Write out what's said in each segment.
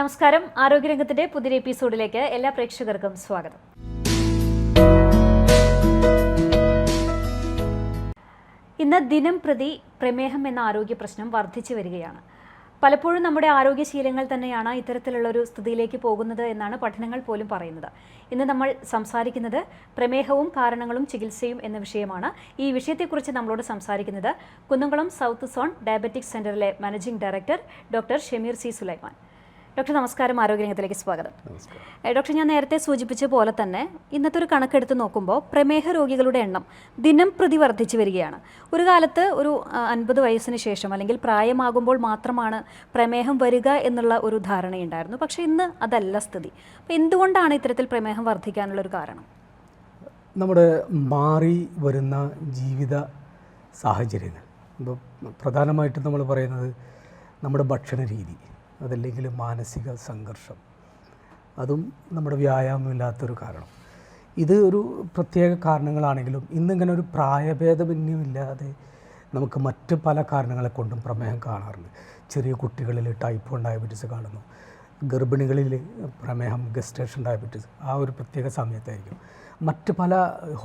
നമസ്കാരം. ആരോഗ്യരംഗത്തിന്റെ പുതിയ എപ്പിസോഡിലേക്ക് എല്ലാ പ്രേക്ഷകർക്കും സ്വാഗതം. ഇന്ന് ദിനം പ്രതി പ്രമേഹം എന്ന ആരോഗ്യ പ്രശ്നം വർദ്ധിച്ചു വരികയാണ്. പലപ്പോഴും നമ്മുടെ ആരോഗ്യശീലങ്ങൾ തന്നെയാണ് ഇത്തരത്തിലുള്ള ഒരു സ്ഥിതിയിലേക്ക് പോകുന്നത് എന്നാണ് പഠനങ്ങൾ പോലും പറയുന്നത്. ഇന്ന് നമ്മൾ സംസാരിക്കുന്നത് പ്രമേഹവും കാരണങ്ങളും ചികിത്സയും എന്ന വിഷയമാണ്. ഈ വിഷയത്തെക്കുറിച്ച് നമ്മളോട് സംസാരിക്കുന്നത് കുന്നംകുളം സൗത്ത് സോൺ ഡയബറ്റിക് സെന്ററിലെ managing director doctor Shameer C Sulaiman. Doctor നമസ്കാരം, ആരോഗ്യരംഗത്തിലേക്ക് സ്വാഗതം. ഡോക്ടർ, ഞാൻ നേരത്തെ സൂചിപ്പിച്ച പോലെ തന്നെ ഇന്നത്തെ ഒരു കണക്കെടുത്ത് നോക്കുമ്പോൾ പ്രമേഹ രോഗികളുടെ എണ്ണം ദിനം പ്രതി വർദ്ധിച്ചു വരികയാണ്. ഒരു കാലത്ത് ഒരു 50 വയസ്സിന് ശേഷം അല്ലെങ്കിൽ പ്രായമാകുമ്പോൾ മാത്രമാണ് പ്രമേഹം വരിക എന്നുള്ള ഒരു ധാരണയുണ്ടായിരുന്നു. പക്ഷേ ഇന്ന് അതല്ല സ്ഥിതി. അപ്പോൾ എന്തുകൊണ്ടാണ് ഇത്തരത്തിൽ പ്രമേഹം വർദ്ധിക്കാനുള്ളൊരു കാരണം? നമ്മുടെ മാറി വരുന്ന ജീവിത സാഹചര്യങ്ങൾ. ഇപ്പോൾ പ്രധാനമായിട്ടും നമ്മൾ പറയുന്നത് നമ്മുടെ ഭക്ഷണ രീതി, അതല്ലെങ്കിൽ മാനസിക സംഘർഷം, അതും നമ്മുടെ വ്യായാമമില്ലാത്തൊരു കാരണം. ഇത് ഒരു പ്രത്യേക കാരണങ്ങളാണെങ്കിലും ഇന്നിങ്ങനെ ഒരു പ്രായഭേദമന്യമില്ലാതെ നമുക്ക് മറ്റ് പല കാരണങ്ങളെ കൊണ്ടും പ്രമേഹം കാണാറുണ്ട്. ചെറിയ കുട്ടികളിൽ ടൈപ്പ് 1 ഡയബറ്റീസ് കാണുന്നു, ഗർഭിണികളിൽ പ്രമേഹം ഗസ്റ്റേഷൻ ഡയബറ്റീസ് ആ ഒരു പ്രത്യേക സമയത്തായിരിക്കും. മറ്റ് പല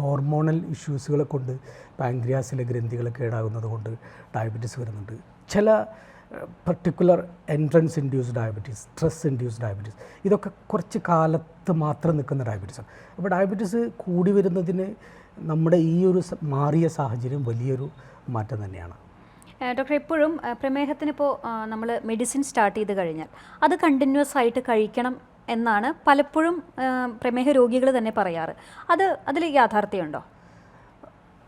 ഹോർമോണൽ ഇഷ്യൂസുകളെ കൊണ്ട് പാൻക്രിയാസിലെ ഗ്രന്ഥികൾ കേടാകുന്നത് കൊണ്ട് ഡയബറ്റീസ് വരുന്നുണ്ട്. ചില particular entrance induced diabetes, stress induced diabetes, ഇതൊക്കെ കുറച്ച് കാലത്ത് മാത്രം നിൽക്കുന്ന ഡയബറ്റീസാണ്. അപ്പോൾ ഡയബറ്റീസ് കൂടി വരുന്നതിന് നമ്മുടെ ഈ ഒരു മാറിയ സാഹചര്യം വലിയൊരു മാറ്റം തന്നെയാണ്. ഡോക്ടർ, എപ്പോഴും പ്രമേഹത്തിനിപ്പോൾ നമ്മൾ മെഡിസിൻ സ്റ്റാർട്ട് ചെയ്ത് കഴിഞ്ഞാൽ അത് കണ്ടിന്യൂസ് ആയിട്ട് കഴിക്കണം എന്നാണ് പലപ്പോഴും പ്രമേഹ രോഗികൾ തന്നെ പറയാറ്. അതിൽ യാഥാർത്ഥ്യമുണ്ടോ?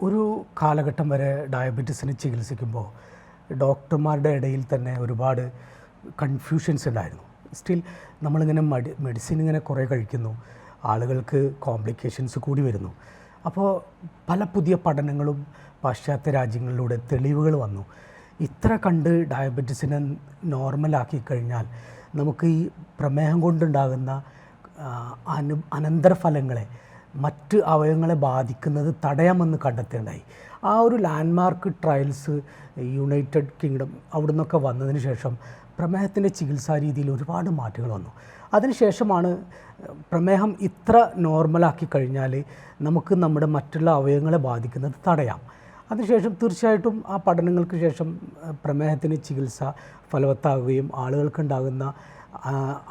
ഒരു കാലഘട്ടം വരെ ഡയബറ്റീസിന് ചികിത്സിക്കുമ്പോൾ ഡോക്ടർമാരുടെ ഇടയിൽ തന്നെ ഒരുപാട് കൺഫ്യൂഷൻസ് ഉണ്ടായിരുന്നു. സ്റ്റിൽ നമ്മളിങ്ങനെ മെഡിസിൻ ഇങ്ങനെ കുറേ കഴിക്കുന്നു, ആളുകൾക്ക് കോംപ്ലിക്കേഷൻസ് കൂടി വരുന്നു. അപ്പോൾ പല പുതിയ പഠനങ്ങളും പാശ്ചാത്യ രാജ്യങ്ങളിലൂടെ തെളിവുകൾ വന്നു. ഇത്ര കണ്ട് ഡയബറ്റീസിനെ നോർമലാക്കി കഴിഞ്ഞാൽ നമുക്ക് ഈ പ്രമേഹം കൊണ്ടുണ്ടാകുന്ന അനന്തരഫലങ്ങളെ, മറ്റ് അവയവങ്ങളെ ബാധിക്കുന്നത് തടയാമെന്ന് കണ്ടെത്തേണ്ടായി. ആ ഒരു ലാൻഡ്മാർക്ക് ട്രയൽസ് യുണൈറ്റഡ് കിങ്ഡം അവിടെ നിന്നൊക്കെ വന്നതിന് ശേഷം പ്രമേഹത്തിൻ്റെ ചികിത്സാ രീതിയിൽ ഒരുപാട് മാറ്റങ്ങൾ വന്നു. അതിനുശേഷമാണ് പ്രമേഹം ഇത്ര നോർമലാക്കി കഴിഞ്ഞാൽ നമുക്ക് നമ്മുടെ മറ്റുള്ള അവയവങ്ങളെ ബാധിക്കുന്നത് തടയാം. അതിനുശേഷം തീർച്ചയായിട്ടും ആ പഠനങ്ങൾക്ക് ശേഷം പ്രമേഹത്തിന് ചികിത്സ ഫലവത്താകുകയും ആളുകൾക്കുണ്ടാകുന്ന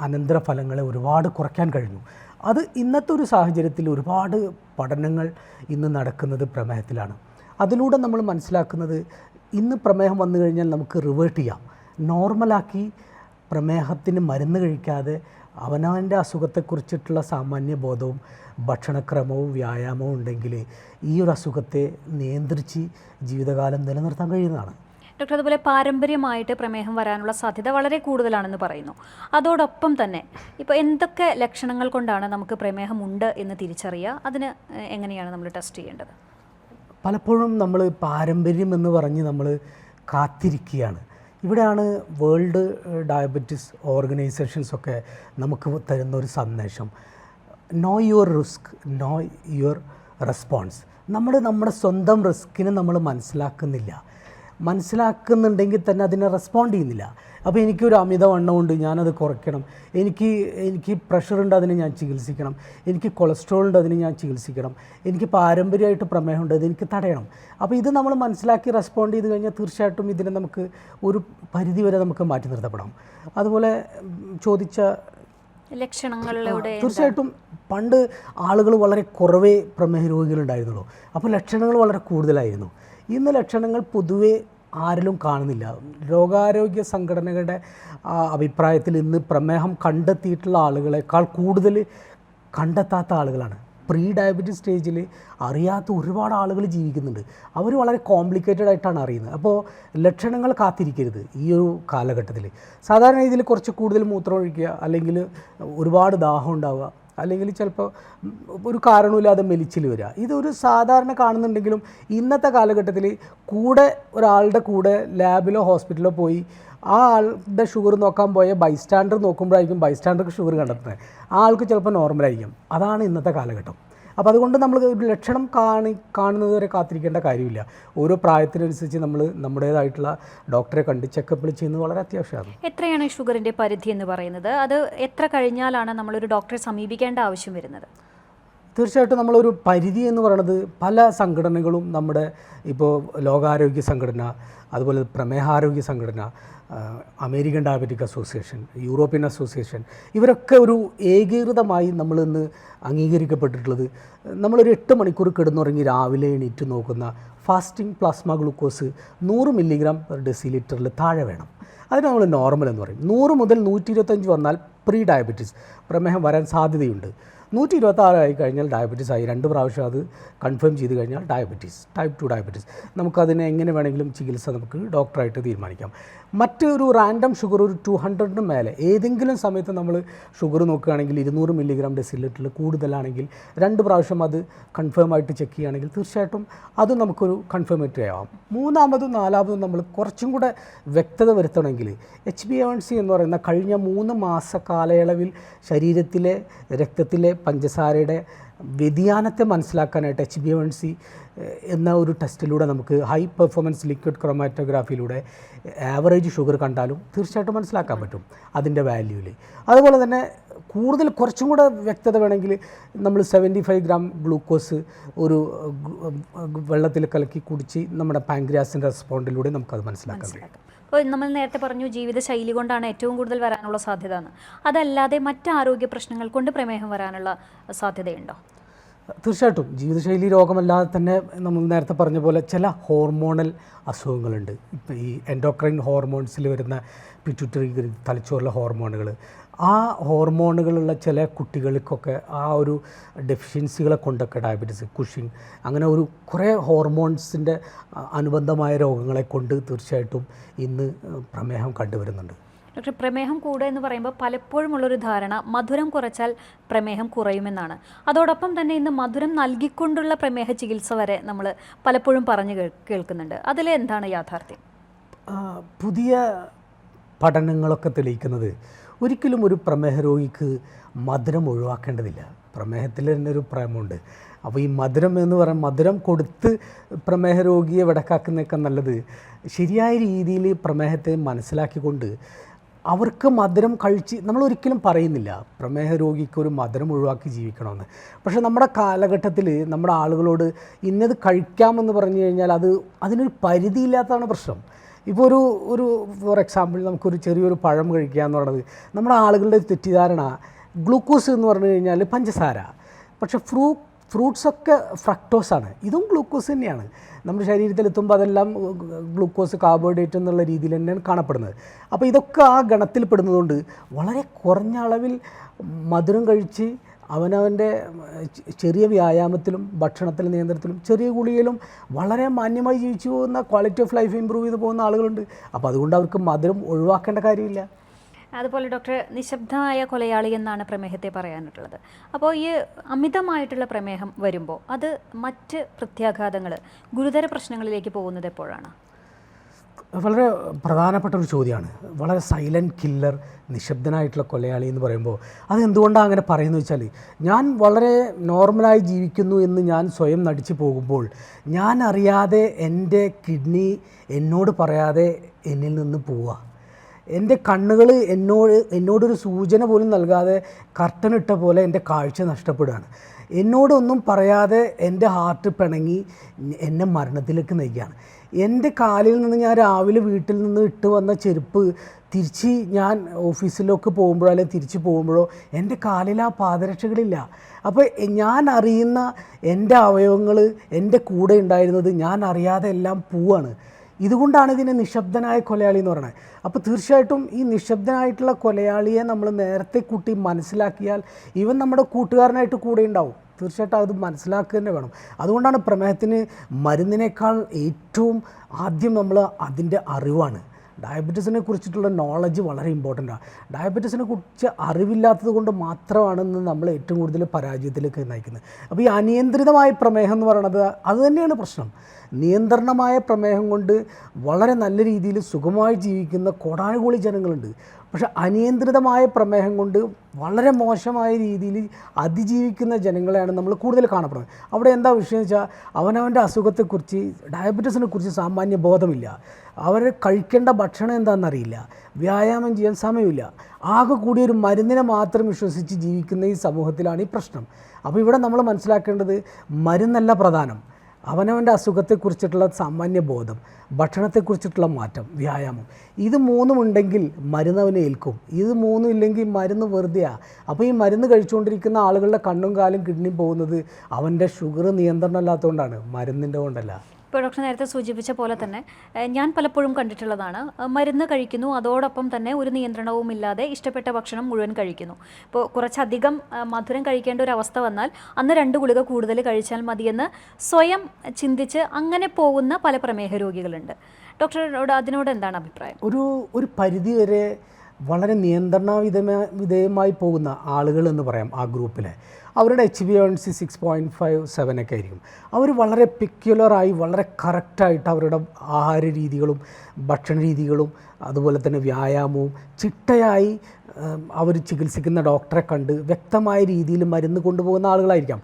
അനന്തരഫലങ്ങളെ ഒരുപാട് കുറയ്ക്കാൻ കഴിഞ്ഞു. അത് ഇന്നത്തെ ഒരു സാഹചര്യത്തിൽ ഒരുപാട് പഠനങ്ങൾ ഇന്ന് നടക്കുന്നത് പ്രമേഹത്തിലാണ്. അതിലൂടെ നമ്മൾ മനസ്സിലാക്കുന്നത് ഇന്ന് പ്രമേഹം വന്നു കഴിഞ്ഞാൽ നമുക്ക് റിവേർട്ട് ചെയ്യാം, നോർമലാക്കി പ്രമേഹത്തിന് മരുന്ന് കഴിക്കാതെ അവനവൻ്റെ അസുഖത്തെക്കുറിച്ചിട്ടുള്ള സാമാന്യ ബോധവും ഭക്ഷണക്രമവും വ്യായാമവും ഉണ്ടെങ്കിൽ ഈ ഒരു അസുഖത്തെ നിയന്ത്രിച്ച് ജീവിതകാലം നിലനിർത്താൻ കഴിയുന്നതാണ്. ഡോക്ടർ, അതുപോലെ പാരമ്പര്യമായിട്ട് പ്രമേഹം വരാനുള്ള സാധ്യത വളരെ കൂടുതലാണെന്ന് പറയുന്നു. അതോടൊപ്പം തന്നെ ഇപ്പോൾ എന്തൊക്കെ ലക്ഷണങ്ങൾ കൊണ്ടാണ് നമുക്ക് പ്രമേഹം ഉണ്ട് എന്ന് തിരിച്ചറിയുക? അതിന് എങ്ങനെയാണ് നമ്മൾ ടെസ്റ്റ് ചെയ്യേണ്ടത്? പലപ്പോഴും നമ്മൾ പാരമ്പര്യം എന്ന് പറഞ്ഞ് നമ്മൾ കാത്തിരിക്കുകയാണ്. ഇവിടെയാണ് വേൾഡ് ഡയബറ്റിസ് ഓർഗനൈസേഷൻസൊക്കെ നമുക്ക് തരുന്ന ഒരു സന്ദേശം, no your risk, no your response. നമ്മുടെ സ്വന്തം റിസ്കിനെ നമ്മൾ മനസ്സിലാക്കുന്നുണ്ടെങ്കിൽ തന്നെ അതിനെ റെസ്പോണ്ട് ചെയ്യുന്നില്ല. അപ്പോൾ എനിക്കൊരു അമിതവണ്ണമുണ്ട്, ഞാനത് കുറയ്ക്കണം, എനിക്ക് പ്രഷറുണ്ട്, അതിനെ ഞാൻ ചികിത്സിക്കണം, എനിക്ക് കൊളസ്ട്രോൾ ഉണ്ട്, അതിനെ ഞാൻ ചികിത്സിക്കണം, എനിക്ക് പാരമ്പര്യമായിട്ട് പ്രമേഹമുണ്ട്, അതെനിക്ക് തടയണം. അപ്പോൾ ഇത് നമ്മൾ മനസ്സിലാക്കി റെസ്പോണ്ട് ചെയ്ത് കഴിഞ്ഞാൽ തീർച്ചയായിട്ടും ഇതിനെ നമുക്ക് ഒരു പരിധിവരെ നമുക്ക് മാറ്റി നിർത്തപ്പെടാം. അതുപോലെ ചോദിച്ച ലക്ഷണങ്ങളിലൂടെ തീർച്ചയായിട്ടും പണ്ട് ആളുകൾ വളരെ കുറവേ പ്രമേഹ രോഗികളുണ്ടായിരുന്നുള്ളൂ. അപ്പോൾ ലക്ഷണങ്ങൾ വളരെ കൂടുതലായിരുന്നു. ഇന്ന് ലക്ഷണങ്ങൾ പൊതുവെ ആരിലും കാണുന്നില്ല. രോഗാരോഗ്യ സംഘടനകളുടെ അഭിപ്രായത്തിൽ ഇന്ന് പ്രമേഹം കണ്ടെത്തിയിട്ടുള്ള ആളുകളെക്കാൾ കൂടുതൽ കണ്ടെത്താത്ത ആളുകളാണ്. പ്രീ ഡയബറ്റിസ് സ്റ്റേജിൽ അറിയാത്ത ഒരുപാട് ആളുകൾ ജീവിക്കുന്നുണ്ട്. അവർ വളരെ കോംപ്ലിക്കേറ്റഡ് ആയിട്ടാണ് അറിയുന്നത്. അപ്പോൾ ലക്ഷണങ്ങൾ കാത്തിരിക്കരുത്. ഈ ഒരു കാലഘട്ടത്തിൽ സാധാരണ രീതിയിൽ കുറച്ച് കൂടുതൽ മൂത്രം ഒഴിക്കുക, അല്ലെങ്കിൽ ഒരുപാട് ദാഹം ഉണ്ടാവുക, അല്ലെങ്കിൽ ചിലപ്പോൾ ഒരു കാരണമില്ലാതെ മെലിച്ചിൽ വരിക, ഇതൊരു സാധാരണ കാണുന്നുണ്ടെങ്കിലും ഇന്നത്തെ കാലഘട്ടത്തിൽ ഒരാളുടെ കൂടെ ലാബിലോ ഹോസ്പിറ്റലിലോ പോയി ആ ആളുടെ ഷുഗർ നോക്കാൻ പോയ ബൈസ്റ്റാൻഡർ നോക്കുമ്പോഴായിരിക്കും ബൈസ്റ്റാൻഡർക്ക് ഷുഗർ കണ്ടെത്തുന്നത്. ആ ആൾക്ക് ചിലപ്പോൾ നോർമലായിരിക്കും. അതാണ് ഇന്നത്തെ കാലഘട്ടം. അപ്പോൾ അതുകൊണ്ട് നമ്മൾ ഒരു ലക്ഷണം കാണുന്നത് വരെ കാത്തിരിക്കേണ്ട കാര്യമില്ല. ഓരോ പ്രായത്തിനനുസരിച്ച് നമ്മൾ നമ്മുടേതായിട്ടുള്ള ഡോക്ടറെ കണ്ട് ചെക്കപ്പ് ചെയ്യുന്നത് വളരെ അത്യാവശ്യമാണ്. എത്രയാണ് ഷുഗറിൻ്റെ പരിധി എന്ന് പറയുന്നത്? അത് എത്ര കഴിഞ്ഞാലാണ് നമ്മളൊരു ഡോക്ടറെ സമീപിക്കേണ്ട ആവശ്യം വരുന്നത്? തീർച്ചയായിട്ടും നമ്മളൊരു പരിധി എന്ന് പറയുന്നത് പല സംഘടനകളും നമ്മുടെ ഇപ്പോൾ ലോകാരോഗ്യ സംഘടന, അതുപോലെ പ്രമേഹാരോഗ്യ സംഘടന, American diabetic association, European association, ഇവരൊക്കെ ഒരു ഏകീകൃതമായി നമ്മളിന്ന് അംഗീകരിക്കപ്പെട്ടിട്ടുള്ളത് നമ്മളൊരു 8 മണിക്കൂർ കിടന്നുറങ്ങി രാവിലെ എണീറ്റ് നോക്കുന്ന fasting plasma glucose 100 milligram per ഡെസിലിറ്ററിൽ താഴെ വേണം. അതിന് നമ്മൾ നോർമൽ എന്ന് പറയും. 100 മുതൽ 125 വന്നാൽ പ്രീ ഡയബറ്റീസ്, പ്രമേഹം വരാൻ സാധ്യതയുണ്ട്. 126 ആയി കഴിഞ്ഞാൽ ഡയബറ്റീസ് ആയി. 2 പ്രാവശ്യം അത് കൺഫേം ചെയ്ത് കഴിഞ്ഞാൽ ഡയബറ്റീസ്, ടൈപ്പ് 2 ഡയബറ്റീസ്. നമുക്കതിനെ എങ്ങനെ വേണമെങ്കിലും ചികിത്സ നമുക്ക് ഡോക്ടറായിട്ട് തീരുമാനിക്കാം. മറ്റൊരു റാൻഡം ഷുഗർ ഒരു 200 മേലെ ഏതെങ്കിലും സമയത്ത് നമ്മൾ ഷുഗർ നോക്കുകയാണെങ്കിൽ 200 മില്ലിഗ്രാം ഡെസിലിറ്ററിൽ കൂടുതലാണെങ്കിൽ 2 പ്രാവശ്യം അത് കൺഫേം ആയിട്ട് ചെക്ക് ചെയ്യുകയാണെങ്കിൽ തീർച്ചയായിട്ടും അത് നമുക്കൊരു കൺഫേമേറ്ററി ആവാം. മൂന്നാമതും നാലാമതും നമ്മൾ കുറച്ചും കൂടെ വ്യക്തത വരുത്തണമെങ്കിൽ HbA1c എന്ന് പറയുന്ന കഴിഞ്ഞ 3 മാസ കാലയളവിൽ ശരീരത്തിലെ രക്തത്തിലെ പഞ്ചസാരയുടെ വ്യതിയാനത്തെ മനസ്സിലാക്കാനായിട്ട് HbA1c എന്ന ഒരു ടെസ്റ്റിലൂടെ നമുക്ക് ഹൈ പെർഫോമൻസ് ലിക്വിഡ് ക്രൊമാറ്റോഗ്രാഫിയിലൂടെ ആവറേജ് ഷുഗർ കണ്ടാലും തീർച്ചയായിട്ടും മനസ്സിലാക്കാൻ പറ്റും അതിൻ്റെ വാല്യൂവിൽ. അതുപോലെ തന്നെ കൂടുതൽ കുറച്ചും കൂടെ വ്യക്തത വേണമെങ്കിൽ നമ്മൾ 75 ഗ്രാം ഗ്ലൂക്കോസ് ഒരു വെള്ളത്തിൽ കലക്കി കുടിച്ച് നമ്മുടെ പാൻക്രിയാസിൻ്റെ റെസ്പോണ്ടിലൂടെ നമുക്കത് മനസ്സിലാക്കാൻ കഴിയും. അപ്പോൾ നമ്മൾ നേരത്തെ പറഞ്ഞു ജീവിതശൈലി കൊണ്ടാണ് ഏറ്റവും കൂടുതൽ വരാനുള്ള സാധ്യത എന്ന്. അതല്ലാതെ മറ്റ് ആരോഗ്യ പ്രശ്നങ്ങൾ കൊണ്ട് പ്രമേഹം വരാനുള്ള സാധ്യതയുണ്ടോ? തീർച്ചയായിട്ടും ജീവിതശൈലി രോഗമല്ലാതെ തന്നെ നമ്മൾ നേരത്തെ പറഞ്ഞ പോലെ ചില ഹോർമോണൽ അസുഖങ്ങളുണ്ട്. ഇപ്പോൾ ഈ എൻഡോക്രൈൻ ഹോർമോൺസിൽ വരുന്ന പിറ്റ്യൂട്ടറി തലച്ചോറിലെ ഹോർമോണുകൾ, ആ ഹോർമോണുകളുള്ള ചില കുട്ടികൾക്കൊക്കെ ആ ഒരു ഡെഫിഷ്യൻസികളെ കൊണ്ടൊക്കെ ഡയബറ്റീസ്, കുഷിങ്, അങ്ങനെ ഒരു കുറേ ഹോർമോൺസിൻ്റെ അനുബന്ധമായ രോഗങ്ങളെ കൊണ്ട് തീർച്ചയായിട്ടും ഇന്ന് പ്രമേഹം കണ്ടുവരുന്നുണ്ട്. ഡോക്ടർ, പ്രമേഹം കൂടുക എന്ന് പറയുമ്പോൾ പലപ്പോഴും ഉള്ളൊരു ധാരണ മധുരം കുറച്ചാൽ പ്രമേഹം കുറയുമെന്നാണ്. അതോടൊപ്പം തന്നെ ഇന്ന് മധുരം നൽകിക്കൊണ്ടുള്ള പ്രമേഹ ചികിത്സ വരെ നമ്മൾ പലപ്പോഴും പറഞ്ഞു കേൾക്കുന്നുണ്ട്. അതിലെന്താണ് യാഥാർത്ഥ്യം? പുതിയ പഠനങ്ങളൊക്കെ തെളിയിക്കുന്നത് ഒരിക്കലും ഒരു പ്രമേഹ രോഗിക്ക് മധുരം ഒഴിവാക്കേണ്ടതില്ല. പ്രമേഹത്തിൽ തന്നെ ഒരു പ്രേമമുണ്ട്. അപ്പോൾ ഈ മധുരം എന്ന് പറയുന്നത് മധുരം കൊടുത്ത് പ്രമേഹ രോഗിയെ വെടക്കാക്കുന്നതൊക്കെ നല്ലത് ശരിയായ രീതിയിൽ പ്രമേഹത്തെ മനസ്സിലാക്കിക്കൊണ്ട് അവർക്ക് മധുരം കഴിച്ച്, നമ്മളൊരിക്കലും പറയുന്നില്ല പ്രമേഹ രോഗിക്ക് ഒരു മധുരം ഒഴിവാക്കി ജീവിക്കണമെന്ന്. പക്ഷേ നമ്മുടെ കാലഘട്ടത്തിൽ നമ്മുടെ ആളുകളോട് ഇന്നത് കഴിക്കാമെന്ന് പറഞ്ഞു കഴിഞ്ഞാൽ അതിനൊരു പരിധിയില്ലാത്തതാണ് പ്രശ്നം. ഇപ്പോൾ ഒരു ഫോർ എക്സാമ്പിൾ നമുക്കൊരു ചെറിയൊരു പഴം കഴിക്കുക എന്ന് പറയുന്നത് നമ്മുടെ ആളുകളുടെ തെറ്റിദ്ധാരണ ഗ്ലൂക്കോസ് എന്ന് പറഞ്ഞു കഴിഞ്ഞാൽ പഞ്ചസാര, പക്ഷേ ഫ്രൂട്ട്സൊക്കെ ഫ്രക്ടോസാണ്. ഇതും ഗ്ലൂക്കോസ് തന്നെയാണ്. നമ്മുടെ ശരീരത്തിലെത്തുമ്പോൾ അതെല്ലാം ഗ്ലൂക്കോസ്, കാർബോഹൈഡ്രേറ്റ് എന്നുള്ള രീതിയിൽ തന്നെയാണ് കാണപ്പെടുന്നത്. അപ്പോൾ ഇതൊക്കെ ആ ഗണത്തിൽപ്പെടുന്നതുകൊണ്ട് വളരെ കുറഞ്ഞ അളവിൽ മധുരം കഴിച്ച് അവനവൻ്റെ ചെറിയ വ്യായാമത്തിലും ഭക്ഷണത്തിലെ നിയന്ത്രണത്തിലും ചെറിയ ഗുളികയിലും വളരെ മാന്യമായി ജീവിച്ചു പോകുന്ന, ക്വാളിറ്റി ഓഫ് ലൈഫ് ഇമ്പ്രൂവ് ചെയ്ത് പോകുന്ന ആളുകളുണ്ട്. അപ്പോൾ അതുകൊണ്ട് അവർക്ക് മധുരം ഒഴിവാക്കേണ്ട കാര്യമില്ല. അതുപോലെ ഡോക്ടർ, നിശബ്ദമായ കൊലയാളി എന്നാണ് പ്രമേഹത്തെ പറയാനായിട്ടുള്ളത്. അപ്പോൾ ഈ അമിതമായിട്ടുള്ള പ്രമേഹം വരുമ്പോൾ അത് മറ്റ് പ്രത്യാഘാതങ്ങൾ, ഗുരുതര പ്രശ്നങ്ങളിലേക്ക് പോകുന്നത് എപ്പോഴാണ്? വളരെ പ്രധാനപ്പെട്ട ഒരു ചോദ്യമാണ്. വളരെ സൈലൻറ്റ് കില്ലർ, നിശബ്ദനായിട്ടുള്ള കൊലയാളി എന്ന് പറയുമ്പോൾ അത് എന്തുകൊണ്ടാണ് അങ്ങനെ പറയുന്നത് വെച്ചാൽ, ഞാൻ വളരെ നോർമലായി ജീവിക്കുന്നു എന്ന് ഞാൻ സ്വയം നടിച്ചു പോകുമ്പോൾ ഞാൻ അറിയാതെ എൻ്റെ കിഡ്നി എന്നോട് പറയാതെ എന്നിൽ നിന്ന് പോവുക. എൻ്റെ കണ്ണുകൾ എന്നോടൊരു സൂചന പോലും നൽകാതെ കർട്ടനിട്ട പോലെ എൻ്റെ കാഴ്ച നഷ്ടപ്പെടുകയാണ്. എന്നോടൊന്നും പറയാതെ എൻ്റെ ഹാർട്ട് പിണങ്ങി എന്നെ മരണത്തിലേക്ക് നയിക്കുകയാണ്. എൻ്റെ കാലിൽ നിന്ന് ഞാൻ രാവിലെ വീട്ടിൽ നിന്ന് ഇട്ട് വന്ന ചെരുപ്പ് തിരിച്ച് ഞാൻ ഓഫീസിലൊക്കെ പോകുമ്പോഴോ അല്ലെങ്കിൽ തിരിച്ച് പോകുമ്പോഴോ എൻ്റെ കാലിൽ ആ പാദരക്ഷകളില്ല. അപ്പോൾ ഞാൻ അറിയുന്ന എൻ്റെ അവയവങ്ങൾ എൻ്റെ കൂടെ ഉണ്ടായിരുന്നത് ഞാൻ അറിയാതെ എല്ലാം പോവാണ്. ഇതുകൊണ്ടാണ് ഇതിനെ നിശബ്ദനായ കൊലയാളി എന്ന് പറയുന്നത്. അപ്പോൾ തീർച്ചയായിട്ടും ഈ നിശബ്ദനായിട്ടുള്ള കൊലയാളിയെ നമ്മൾ നേരത്തെ കൂട്ടി മനസ്സിലാക്കിയാൽ ഇവൻ നമ്മുടെ കൂട്ടുകാരനായിട്ട് കൂടെ ഉണ്ടാവും. തീർച്ചയായിട്ടും അത് മനസ്സിലാക്കുക തന്നെ വേണം. അതുകൊണ്ടാണ് പ്രമേഹത്തിന് മരുന്നിനേക്കാൾ ഏറ്റവും ആദ്യം നമ്മൾ അതിൻ്റെ അറിവാണ്. ഡയബറ്റീസിനെ കുറിച്ചിട്ടുള്ള നോളജ് വളരെ ഇമ്പോർട്ടൻ്റാണ്. ഡയബറ്റീസിനെ കുറിച്ച് അറിവില്ലാത്തത് കൊണ്ട് മാത്രമാണെന്ന് നമ്മൾ ഏറ്റവും കൂടുതൽ പരാജയത്തിലേക്ക് നയിക്കുന്നത്. അപ്പോൾ ഈ അനിയന്ത്രിതമായ പ്രമേഹം എന്ന് പറയുന്നത് അത് തന്നെയാണ് പ്രശ്നം. നിയന്ത്രണമായ പ്രമേഹം കൊണ്ട് വളരെ നല്ല രീതിയിൽ സുഖമായി ജീവിക്കുന്ന കോടാനുകോടി ജനങ്ങളുണ്ട്. പക്ഷെ അനിയന്ത്രിതമായ പ്രമേഹം കൊണ്ട് വളരെ മോശമായ രീതിയിൽ അതിജീവിക്കുന്ന ജനങ്ങളെയാണ് നമ്മൾ കൂടുതൽ കാണപ്പെടുന്നത്. അവിടെ എന്താ വിഷയം എന്ന് വെച്ചാൽ അവനവൻ്റെ അസുഖത്തെക്കുറിച്ച്, ഡയബറ്റീസിനെ കുറിച്ച് സാമാന്യ ബോധമില്ല. അവർ കഴിക്കേണ്ട ഭക്ഷണം എന്താണെന്നറിയില്ല, വ്യായാമം ചെയ്യാൻ സമയമില്ല. ആകെ കൂടി ഒരു മരുന്നിനെ മാത്രം വിശ്വസിച്ച് ജീവിക്കുന്ന ഈ സമൂഹത്തിലാണ് ഈ പ്രശ്നം. അപ്പോൾ ഇവിടെ നമ്മൾ മനസ്സിലാക്കേണ്ടത് മരുന്നല്ല പ്രധാനം, അവനവൻ്റെ അസുഖത്തെക്കുറിച്ചിട്ടുള്ള സാമാന്യ ബോധം, ഭക്ഷണത്തെക്കുറിച്ചിട്ടുള്ള മാറ്റം, വ്യായാമം, ഇത് മൂന്നും ഉണ്ടെങ്കിൽ മരുന്ന് അവനെ ഏൽക്കും. ഇത് മൂന്നും ഇല്ലെങ്കിൽ മരുന്ന് വെറുതെയാണ്. അപ്പോൾ ഈ മരുന്ന് കഴിച്ചുകൊണ്ടിരിക്കുന്ന ആളുകളുടെ കണ്ണും കാലും കിഡ്നിയും പോകുന്നത് അവൻ്റെ ഷുഗർ നിയന്ത്രണം ഇല്ലാത്തതുകൊണ്ടാണ്, മരുന്നിൻ്റെ കൊണ്ടല്ല. ഇപ്പോൾ ഡോക്ടർ നേരത്തെ സൂചിപ്പിച്ച പോലെ തന്നെ ഞാൻ പലപ്പോഴും കണ്ടിട്ടുള്ളതാണ്, മരുന്ന് കഴിക്കുന്നു, അതോടൊപ്പം തന്നെ ഒരു നിയന്ത്രണവും ഇല്ലാതെ ഇഷ്ടപ്പെട്ട ഭക്ഷണം മുഴുവൻ കഴിക്കുന്നു. ഇപ്പോൾ കുറച്ചധികം മധുരം കഴിക്കേണ്ട ഒരു അവസ്ഥ വന്നാൽ അന്ന് 2 ഗുളിക കൂടുതൽ കഴിച്ചാൽ മതിയെന്ന് സ്വയം ചിന്തിച്ച് അങ്ങനെ പോകുന്ന പല പ്രമേഹ രോഗികളുണ്ട്. ഡോക്ടറോട് അതിനോട് എന്താണ് അഭിപ്രായം? ഒരു പരിധി വരെ വളരെ വിധേയമായി പോകുന്ന ആളുകൾ എന്ന് പറയാം ആ ഗ്രൂപ്പിലെ. അവരുടെ HbA1c 6.57 ഒക്കെ ആയിരിക്കും. അവർ വളരെ പെക്യുലറായി, വളരെ കറക്റ്റായിട്ട് അവരുടെ ആഹാര രീതികളും ഭക്ഷണ രീതികളും അതുപോലെ തന്നെ വ്യായാമവും ചിട്ടയായി അവർ ചികിത്സിക്കുന്ന ഡോക്ടറെ കണ്ട് വ്യക്തമായ രീതിയിൽ മരുന്ന് കൊണ്ടുപോകുന്ന ആളുകളായിരിക്കാം.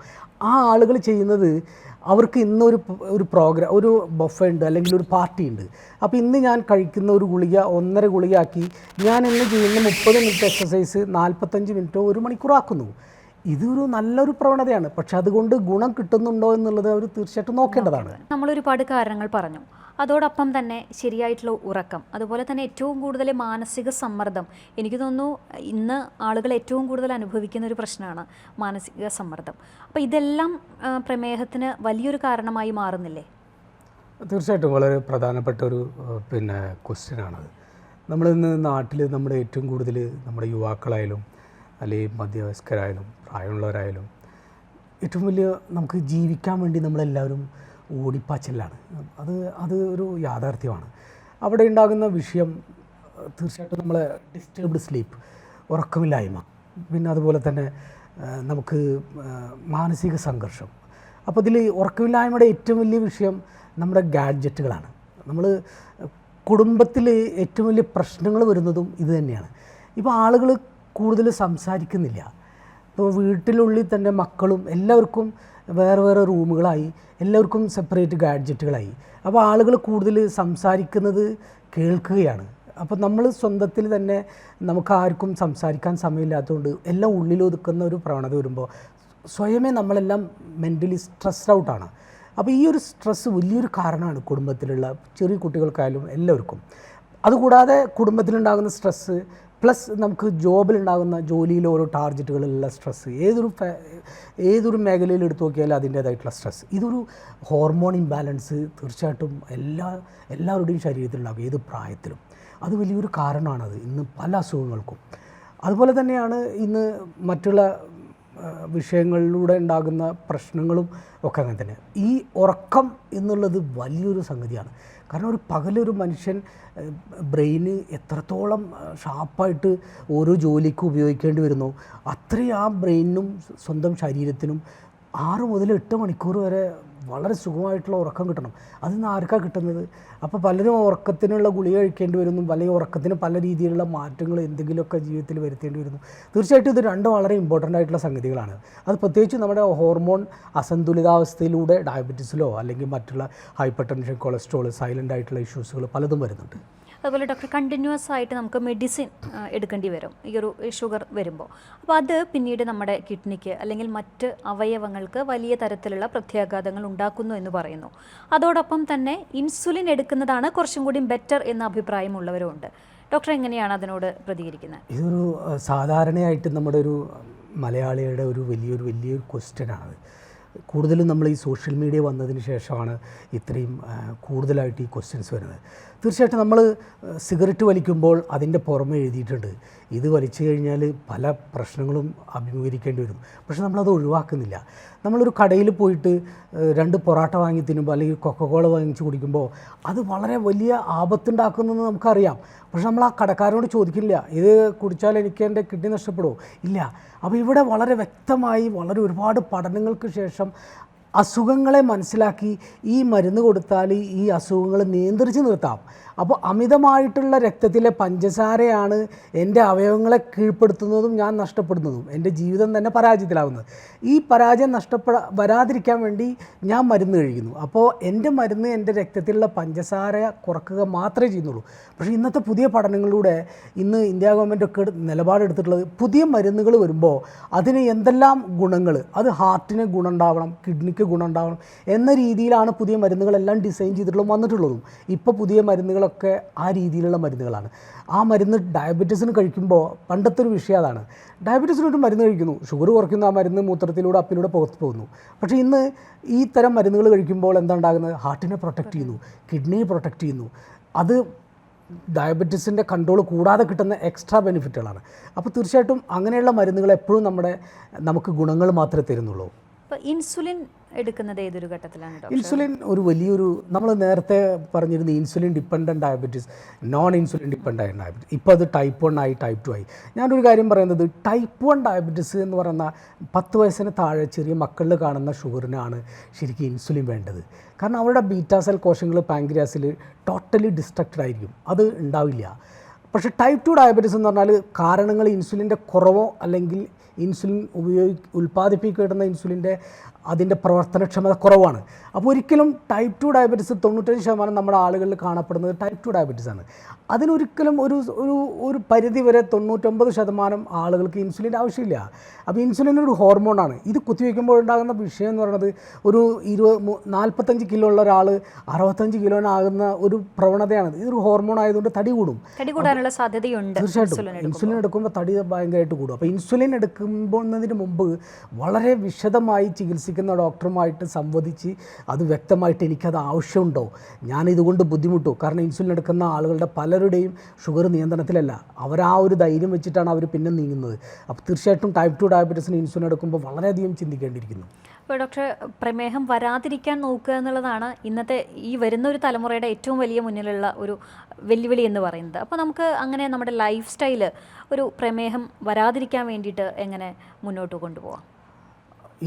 ആ ആളുകൾ ചെയ്യുന്നത്, അവർക്ക് ഇന്നൊരു പ്രോഗ്രാം, ഒരു ബൊഫേ ഉണ്ട്, അല്ലെങ്കിൽ ഒരു പാർട്ടി ഉണ്ട്. അപ്പോൾ ഇന്ന് ഞാൻ കഴിക്കുന്ന ഒരു ഗുളിക 1.5 ഗുളികയാക്കി ഞാൻ ഇന്ന് ചെയ്യുന്ന 30 മിനിറ്റ് എക്സസൈസ് 45 മിനിറ്റോ 1 മണിക്കൂറോ ആക്കുന്നു. ഇതൊരു നല്ലൊരു പ്രവണതയാണ്. പക്ഷെ അതുകൊണ്ട് ഗുണം കിട്ടുന്നുണ്ടോ എന്നുള്ളത് അവർ തീർച്ചയായിട്ടും നോക്കേണ്ടതാണ്. നമ്മളൊരുപാട് കാരണങ്ങൾ പറഞ്ഞു. അതോടൊപ്പം തന്നെ ശരിയായിട്ടുള്ള ഉറക്കം, അതുപോലെ തന്നെ ഏറ്റവും കൂടുതൽ മാനസിക സമ്മർദ്ദം. എനിക്ക് തോന്നുന്നു ഇന്ന് ആളുകൾ ഏറ്റവും കൂടുതൽ അനുഭവിക്കുന്ന ഒരു പ്രശ്നമാണ് മാനസിക സമ്മർദ്ദം. അപ്പോൾ ഇതെല്ലാം പ്രമേഹത്തിന് വലിയൊരു കാരണമായി മാറുന്നില്ലേ? തീർച്ചയായിട്ടും വളരെ പ്രധാനപ്പെട്ട ഒരു ക്വസ്റ്റ്യനാണത്. നമ്മളിന്ന് നാട്ടിൽ നമ്മുടെ ഏറ്റവും കൂടുതൽ നമ്മുടെ യുവാക്കളായാലും അല്ലെങ്കിൽ മധ്യവയസ്കരായാലും പ്രായമുള്ളവരായാലും ഏറ്റവും വലിയ നമുക്ക് ജീവിക്കാൻ വേണ്ടി നമ്മളെല്ലാവരും ഓടിപ്പാച്ചിലാണ്. അത് ഒരു യാഥാർത്ഥ്യമാണ്. അവിടെ ഉണ്ടാകുന്ന വിഷയം തീർച്ചയായിട്ടും നമ്മളെ ഡിസ്റ്റർബ്ഡ് സ്ലീപ്പ്, ഉറക്കമില്ലായ്മ, പിന്നെ അതുപോലെ തന്നെ നമുക്ക് മാനസിക സംഘർഷം. അപ്പോൾ ഇതിൽ ഉറക്കമില്ലായ്മയുടെ ഏറ്റവും വലിയ വിഷയം നമ്മുടെ ഗാഡ്ജറ്റുകളാണ്. നമ്മൾ കുടുംബത്തിൽ ഏറ്റവും വലിയ പ്രശ്നങ്ങൾ വരുന്നതും ഇത് തന്നെയാണ്. ഇപ്പോൾ ആളുകൾ കൂടുതൽ സംസാരിക്കുന്നില്ല. ഇപ്പോൾ വീട്ടിനുള്ളിൽ തന്നെ മക്കളും എല്ലാവർക്കും വേറെ വേറെ റൂമുകളായി, എല്ലാവർക്കും സെപ്പറേറ്റ് ഗാഡ്ജറ്റുകളായി. അപ്പോൾ ആളുകൾ കൂടുതൽ സംസാരിക്കുന്നത് കേൾക്കുകയാണ്. അപ്പോൾ നമ്മൾ സ്വന്തത്തിൽ തന്നെ നമുക്ക് ആർക്കും സംസാരിക്കാൻ സമയമില്ലാത്തതുകൊണ്ട് എല്ലാം ഉള്ളിലൊതുക്കുന്ന ഒരു പ്രവണത വരുമ്പോൾ സ്വയമേ നമ്മളെല്ലാം മെൻ്റലി സ്ട്രെസ്ഡ് ഔട്ടാണ്. അപ്പോൾ ഈ ഒരു സ്ട്രെസ്സ് വലിയൊരു കാരണമാണ് കുടുംബത്തിലുള്ള ചെറിയ കുട്ടികൾക്കായാലും എല്ലാവർക്കും. അതുകൂടാതെ കുടുംബത്തിലുണ്ടാകുന്ന സ്ട്രെസ്സ് പ്ലസ് നമുക്ക് ജോബിലുണ്ടാകുന്ന ജോലിയിൽ ഓരോ ടാർഗറ്റുകളിലുള്ള സ്ട്രെസ്സ്, ഏതൊരു മേഖലയിൽ എടുത്തു നോക്കിയാലും അതിൻ്റേതായിട്ടുള്ള സ്ട്രെസ്സ്, ഇതൊരു ഹോർമോൺ ഇംബാലൻസ് തീർച്ചയായിട്ടും എല്ലാവരുടെയും ശരീരത്തിലുണ്ടാകും, ഏത് പ്രായത്തിലും. അത് വലിയൊരു കാരണമാണത് ഇന്ന് പല അസുഖങ്ങൾക്കും. അതുപോലെ തന്നെയാണ് ഇന്ന് മറ്റുള്ള വിഷയങ്ങളിലൂടെ ഉണ്ടാകുന്ന പ്രശ്നങ്ങളും ഒക്കെ അങ്ങനെ തന്നെ. ഈ ഉറക്കം എന്നുള്ളത് വലിയൊരു സംഗതിയാണ്. കാരണം ഒരു പകലൊരു മനുഷ്യൻ ബ്രെയിന് എത്രത്തോളം ഷാർപ്പായിട്ട് ഓരോ ജോലിക്കും ഉപയോഗിക്കേണ്ടി വരുന്നു, അത്രയും ആ ബ്രെയിനിനും സ്വന്തം ശരീരത്തിനും 6 മുതൽ 8 മണിക്കൂർ വരെ വളരെ സുഖമായിട്ടുള്ള ഉറക്കം കിട്ടണം. അതിന്ന് ആർക്കാണ് കിട്ടുന്നത്? അപ്പോൾ പലരും ഉറക്കത്തിനുള്ള ഗുളിക കഴിക്കേണ്ടി വരുന്നു, അല്ലെങ്കിൽ ഉറക്കത്തിന് പല രീതിയിലുള്ള മാറ്റങ്ങൾ എന്തെങ്കിലുമൊക്കെ ജീവിതത്തിൽ വരുത്തേണ്ടി വരുന്നു. തീർച്ചയായിട്ടും ഇത് രണ്ടും വളരെ ഇമ്പോർട്ടൻ്റ് ആയിട്ടുള്ള സംഗതികളാണ്. അത് പ്രത്യേകിച്ച് നമ്മുടെ ഹോർമോൺ അസന്തുലിതാവസ്ഥയിലൂടെ ഡയബറ്റീസിലോ അല്ലെങ്കിൽ മറ്റുള്ള ഹൈപ്പർ ടെൻഷൻ, കൊളസ്ട്രോൾ, സൈലൻ്റ് ആയിട്ടുള്ള ഇഷ്യൂസുകൾ പലതും വരുന്നുണ്ട്. അതുപോലെ ഡോക്ടർ, കണ്ടിന്യൂസ് ആയിട്ട് നമുക്ക് മെഡിസിൻ എടുക്കേണ്ടി വരും ഈ ഒരു ഷുഗർ വരുമ്പോൾ. അപ്പോൾ അത് പിന്നീട് നമ്മുടെ കിഡ്നിക്ക് അല്ലെങ്കിൽ മറ്റ് അവയവങ്ങൾക്ക് വലിയ തരത്തിലുള്ള പ്രത്യാഘാതങ്ങൾ ഉണ്ടാക്കുന്നു എന്ന് പറയുന്നു. അതോടൊപ്പം തന്നെ ഇൻസുലിൻ എടുക്കുന്നതാണ് കുറച്ചും കൂടി ബെറ്റർ എന്ന അഭിപ്രായമുള്ളവരുമുണ്ട്. ഡോക്ടർ എങ്ങനെയാണ് അതിനോട് പ്രതികരിക്കുന്നത്? ഇതൊരു സാധാരണയായിട്ട് നമ്മുടെ ഒരു മലയാളിയുടെ ഒരു വലിയൊരു ക്വസ്റ്റ്യനാണ്. കൂടുതലും നമ്മൾ ഈ സോഷ്യൽ മീഡിയ വന്നതിന് ശേഷമാണ് ഇത്രയും കൂടുതലായിട്ട് ഈ ക്വസ്റ്റ്യൻസ് വരുന്നത്. തീർച്ചയായിട്ടും നമ്മൾ സിഗരറ്റ് വലിക്കുമ്പോൾ അതിൻ്റെ പുറമെ എഴുതിയിട്ടുണ്ട് ഇത് വലിച്ചു കഴിഞ്ഞാൽ പല പ്രശ്നങ്ങളും അഭിമുഖീകരിക്കേണ്ടി വരും. പക്ഷെ നമ്മളത് ഒഴിവാക്കുന്നില്ല. നമ്മളൊരു കടയിൽ പോയിട്ട് 2 പൊറാട്ട വാങ്ങി തിന്നുമ്പോൾ അല്ലെങ്കിൽ കൊക്കക്കോള വാങ്ങിച്ച് കുടിക്കുമ്പോൾ അത് വളരെ വലിയ ആപത്തുണ്ടാക്കുന്നെന്ന് നമുക്കറിയാം. പക്ഷെ നമ്മൾ ആ കടക്കാരോട് ചോദിക്കില്ല ഇത് കുടിച്ചാൽ എനിക്ക് എൻ്റെ കിഡ്നി നഷ്ടപ്പെടുമോ? ഇല്ല. അപ്പോൾ ഇവിടെ വളരെ വ്യക്തമായി ഒരുപാട് പഠനങ്ങൾക്ക് ശേഷം അസുഖങ്ങളെ മനസ്സിലാക്കി ഈ മരുന്ന് കൊടുത്താൽ ഈ അസുഖങ്ങൾ നിയന്ത്രിച്ച് നിർത്താം. അപ്പോൾ അമിതമായിട്ടുള്ള രക്തത്തിലെ പഞ്ചസാരയാണ് എൻ്റെ അവയവങ്ങളെ കീഴ്പ്പെടുത്തുന്നതും ഞാൻ നഷ്ടപ്പെടുന്നതും എൻ്റെ ജീവിതം തന്നെ പരാജയത്തിലാവുന്നത്. ഈ പരാജയം വരാതിരിക്കാൻ വേണ്ടി ഞാൻ മരുന്ന് കഴിക്കുന്നു. അപ്പോൾ എൻ്റെ മരുന്ന് എൻ്റെ രക്തത്തിലുള്ള പഞ്ചസാര കുറക്കുക മാത്രമേ ചെയ്യുന്നുള്ളൂ. പക്ഷേ ഇന്നത്തെ പുതിയ പഠനങ്ങളിലൂടെ ഇന്ന് ഇന്ത്യ ഗവൺമെൻറ്റൊക്കെ നിലപാടെടുത്തിട്ടുള്ളത് പുതിയ മരുന്നുകൾ വരുമ്പോൾ അതിന് എന്തെല്ലാം ഗുണങ്ങൾ, അത് ഹാർട്ടിന് ഗുണം ഉണ്ടാവണം, കിഡ്നിക്ക് ഗുണം ഉണ്ടാവണം എന്ന രീതിയിലാണ് പുതിയ മരുന്നുകളെല്ലാം ഡിസൈൻ ചെയ്തിട്ടുള്ളതും വന്നിട്ടുള്ളതും. ഇപ്പോൾ പുതിയ മരുന്നുകളൊക്കെ ആ രീതിയിലുള്ള മരുന്നുകളാണ്. ആ മരുന്ന് ഡയബറ്റീസിന് കഴിക്കുമ്പോൾ പണ്ടത്തെ ഒരു വിഷയം അതാണ്. ഡയബറ്റീസിനൊരു മരുന്ന് കഴിക്കുന്നു, ഷുഗർ കുറയ്ക്കുന്ന ആ മരുന്ന് മൂത്രത്തിലൂടെ അപ്പിലൂടെ പുറത്ത് പോകുന്നു. പക്ഷേ ഇന്ന് ഈ തരം മരുന്നുകൾ കഴിക്കുമ്പോൾ എന്താ ഉണ്ടാകുന്നത്? ഹാർട്ടിനെ പ്രൊട്ടക്റ്റ് ചെയ്യുന്നു, കിഡ്നിയെ പ്രൊട്ടക്റ്റ് ചെയ്യുന്നു. അത് ഡയബറ്റീസിൻ്റെ കൺട്രോൾ കൂടാതെ കിട്ടുന്ന എക്സ്ട്രാ ബെനിഫിറ്റുകളാണ്. അപ്പോൾ തീർച്ചയായിട്ടും അങ്ങനെയുള്ള മരുന്നുകൾ എപ്പോഴും നമുക്ക് ഗുണങ്ങൾ മാത്രമേ തരുന്നുള്ളൂ. ഇപ്പോൾ ഇൻസുലിൻ എടുക്കുന്നത് ഏതൊരു ഘട്ടത്തിലാണ് ഡോക്ടർ? ഇൻസുലിൻ ഒരു വലിയൊരു, നമ്മൾ നേരത്തെ പറഞ്ഞിരുന്ന insulin dependent diabetes, non insulin dependent diabetes, ഇപ്പോൾ അത് ടൈപ്പ് 1 ആയി, ടൈപ്പ് 2 ആയി. ഞാനൊരു കാര്യം പറയുന്നത്, ടൈപ്പ് 1 ഡയബറ്റീസ് എന്ന് പറയുന്ന 10 വയസ്സിന് താഴെ ചെറിയ മക്കളിൽ കാണുന്ന ഷുഗറിനാണ് ശരിക്കും ഇൻസുലിൻ വേണ്ടത്. കാരണം അവരുടെ ബീറ്റാ സെൽ കോശങ്ങൾ പാങ്ക്രിയാസിൽ ടോട്ടലി ഡിസ്ട്രക്റ്റഡ് ആയിരിക്കും, അത് ഉണ്ടാവില്ല. പക്ഷേ ടൈപ്പ് 2 ഡയബറ്റീസ് എന്ന് പറഞ്ഞാൽ കാരണങ്ങൾ ഇൻസുലിൻ്റെ കുറവോ അല്ലെങ്കിൽ ഇൻസുലിൻ ഉൽപ്പാദിപ്പിക്കപ്പെടുന്ന ഇൻസുലിൻ്റെ അതിൻ്റെ പ്രവർത്തനക്ഷമത കുറവാണ്. അപ്പോൾ ഒരിക്കലും ടൈപ്പ് 2 ഡയബറ്റീസ് 95% നമ്മുടെ ആളുകളിൽ കാണപ്പെടുന്നത് ടൈപ്പ് 2 ഡയബറ്റീസാണ്. അതിനൊരിക്കലും ഒരു പരിധി വരെ 99% ആളുകൾക്ക് ഇൻസുലിൻ്റെ ആവശ്യമില്ല. അപ്പോൾ ഇൻസുലിൻ ഒരു ഹോർമോണാണ്. ഇത് കുത്തിവയ്ക്കുമ്പോൾ ഉണ്ടാകുന്ന വിഷയം എന്ന് പറയുന്നത്, ഒരു 45 കിലോ ഉള്ള ഒരാൾ 65 കിലോനാകുന്ന ഒരു പ്രവണതയാണ്. ഇതൊരു ഹോർമോൺ ആയതുകൊണ്ട് തടി കൂടാനുള്ള സാധ്യതയുണ്ട്. തീർച്ചയായിട്ടും ഇൻസുലിൻ എടുക്കുമ്പോൾ തടി ഭയങ്കരമായിട്ട് കൂടും. അപ്പോൾ ഇൻസുലിൻ എടുക്കുമ്പോഴതിന് മുമ്പ് വളരെ വിശദമായി ചികിത്സിക്കുന്ന ഡോക്ടറുമായിട്ട് സംവദിച്ച് അത് വ്യക്തമായിട്ട് എനിക്കത് ആവശ്യമുണ്ടോ, ഞാനിതുകൊണ്ട് ബുദ്ധിമുട്ടോ. കാരണം ഇൻസുലിൻ എടുക്കുന്ന ആളുകളുടെ പലരുടെയും ഷുഗർ നിയന്ത്രണത്തിലല്ല, അവരാ ഒരു ധൈര്യം വെച്ചിട്ടാണ് അവർ പിന്നെ നീങ്ങുന്നത്. അപ്പോൾ തീർച്ചയായിട്ടും ടൈപ്പ് 2 ഡയബറ്റീസിന് ഇൻസുലിൻ എടുക്കുമ്പോൾ വളരെയധികം ചിന്തിക്കേണ്ടിയിരിക്കുന്നു. അപ്പോൾ ഡോക്ടർ, പ്രമേഹം വരാതിരിക്കാൻ നോക്കുക എന്നുള്ളതാണ് ഇന്നത്തെ ഈ വരുന്ന ഒരു തലമുറയുടെ ഏറ്റവും വലിയ മുന്നിലുള്ള ഒരു വെല്ലുവിളി എന്ന് പറയുന്നത്. അപ്പോൾ നമുക്ക് അങ്ങനെ നമ്മുടെ ലൈഫ് സ്റ്റൈല് ഒരു പ്രമേഹം വരാതിരിക്കാൻ വേണ്ടിയിട്ട് എങ്ങനെ മുന്നോട്ട് കൊണ്ടുപോകാം?